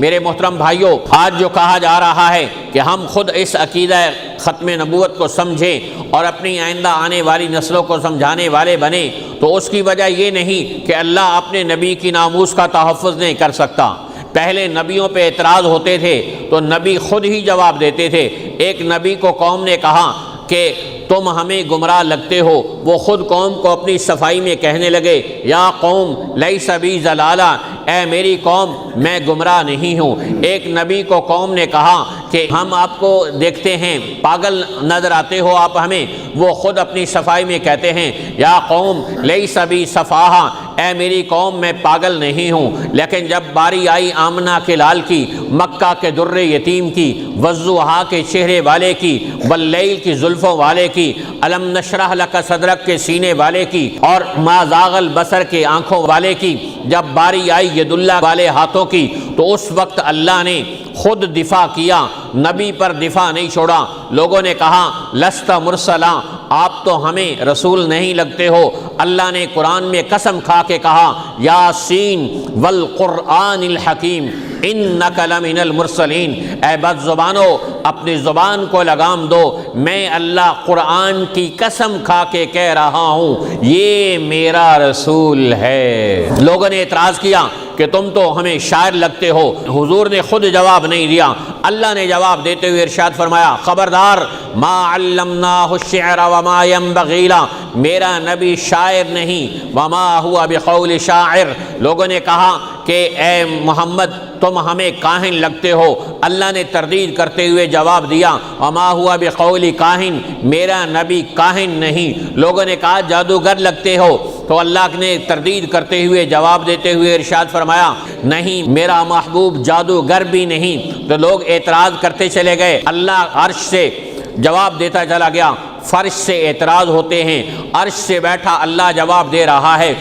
میرے محترم بھائیوں، آج جو کہا جا رہا ہے کہ ہم خود اس عقیدہ ختم نبوت کو سمجھیں اور اپنی آئندہ آنے والی نسلوں کو سمجھانے والے بنیں، تو اس کی وجہ یہ نہیں کہ اللہ اپنے نبی کی ناموس کا تحفظ نہیں کر سکتا۔ پہلے نبیوں پہ اعتراض ہوتے تھے تو نبی خود ہی جواب دیتے تھے۔ ایک نبی کو قوم نے کہا کہ تم ہمیں گمراہ لگتے ہو، وہ خود قوم کو اپنی صفائی میں کہنے لگے یا قوم لیس بی ضلالہ، اے میری قوم میں گمراہ نہیں ہوں۔ ایک نبی کو قوم نے کہا کہ ہم آپ کو دیکھتے ہیں پاگل نظر آتے ہو آپ ہمیں، وہ خود اپنی صفائی میں کہتے ہیں یا قوم لیس بی سفاہہ، اے میری قوم میں پاگل نہیں ہوں۔ لیکن جب باری آئی آمنہ کے لال کی، مکہ کے در یتیم کی، والضحیٰ کے چہرے والے کی، واللیل کی زلفوں والے کی، الم نشرح لک صدرک کے سینے والے کی، اور ما زاغ البصر کے آنکھوں والے کی، جب باری آئی ید اللہ والے ہاتھوں کی، تو اس وقت اللہ نے خود دفاع کیا، نبی پر دفاع نہیں چھوڑا۔ لوگوں نے کہا لست مرسلا، آپ تو ہمیں رسول نہیں لگتے ہو۔ اللہ نے قرآن میں قسم کھا کے کہا یاسین والقرآن الحکیم انک لمن المرسلین، اے بد زبانو اپنی زبان کو لگام دو، میں اللہ قرآن کی قسم کھا کے کہہ رہا ہوں یہ میرا رسول ہے۔ لوگوں نے اعتراض کیا کہ تم تو ہمیں شاعر لگتے ہو۔ حضور نے خود جواب نہیں دیا، اللہ نے جواب دیتے ہوئے ارشاد فرمایا خبردار، ما علمناہ الشعر وما ينبغی لہ، میرا نبی شاعر نہیں، وما ہوا بقول شاعر۔ لوگوں نے کہا کہ اے محمد تم ہمیں کاہن لگتے ہو، اللہ نے تردید کرتے ہوئے جواب دیا وما ہوا بقول کاہن، میرا نبی کاہن نہیں۔ لوگوں نے کہا جادوگر لگتے ہو، تو اللہ نے تردید کرتے ہوئے جواب دیتے ہوئے ارشاد فرمایا نہیں، میرا محبوب جادوگر بھی نہیں۔ تو لوگ اعتراض کرتے چلے گئے، اللہ عرش سے جواب دیتا چلا گیا۔ فرش سے اعتراض ہوتے ہیں، عرش سے بیٹھا اللہ جواب دے رہا ہے۔